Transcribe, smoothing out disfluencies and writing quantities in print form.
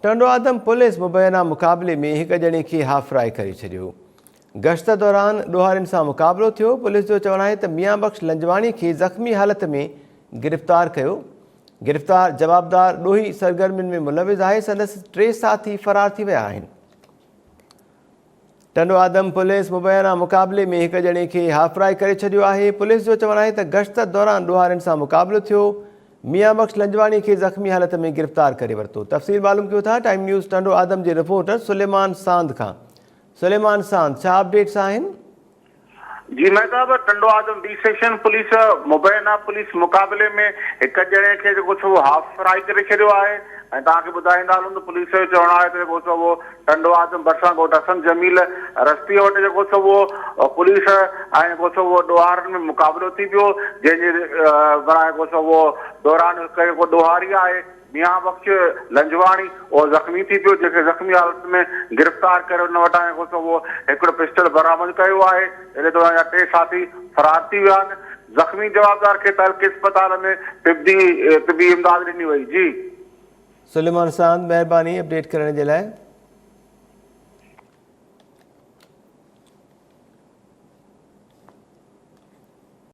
टंडो आदम police मुबैना मुक़ाबले में एक ॼणे खे हाफ़राए करे छॾियो। गश्त दौरान ॾोहारियुनि सां मुक़ाबलो थियो। पुलिस जो चवणु आहे त मियां बख़्श लंजवाणी खे ज़ख़्मी हालत में गिरफ़्तार कयो। गिरफ़्तार जवाबदार ॾोही सरगर्मियुनि में मुलविज़ आहे। संदसि 3 साथी फ़रार थी विया आहिनि। टंडो आदम पुलिस मुबैना मुक़ाबले में एक ॼणे खे हाफ़राए करे छॾियो आहे। पुलिस जो चवणु आहे त गश्त दौरान ॾोहारियुनि सां मुक़ाबलो थियो। मियां बख़्श लंजवाणी खे ज़ख़्मी हालत में गिरफ़्तार करे वरितो। तफ़सील मालूम कयो था टाइम न्यूज़ टंडो आदम जे रिपोर्टर सुलेमान सांद खां। सुलेमान सांद, छा अपडेट्स आहिनि? जी महताब, टंडो आदम बी सेक्शन पुलिस मुबैना पुलिस मुक़ाबले में एक ॼणे खे जेको छो हाफ़राई करे छॾियो आहे। ऐं तव्हांखे ॿुधाईंदा हलूं त पुलिस जो चवणु आहे त जेको छो उहो टंडो आदम भरिसां ॻोठ हसन जमील रस्ते वटि जेको छो उहो पुलिस ऐं जेको छो उहो ॾोहारनि में मुक़ाबिलो थी पियो, जंहिंजे जेको छो उहो दौरान जेको ॾोहारी आहे मियां बख़्श लंजवाणी उहो ज़ख़्मी थी पियो, जंहिंखे ज़ख़्मी हालत में गिरफ़्तार करे उन वटां जेको छो उहो हिकिड़ो पिस्टल बरामद कयो आहे। इन दौरान जा 3 साथी फ़रार थी विया आहिनि। ज़ख़्मी जवाबदार खे तहलके अस्पताल में तिबी इमदाद ॾिनी वई। जी सुलेमान सांद, महिरबानी अपडेट करण जे लाइ।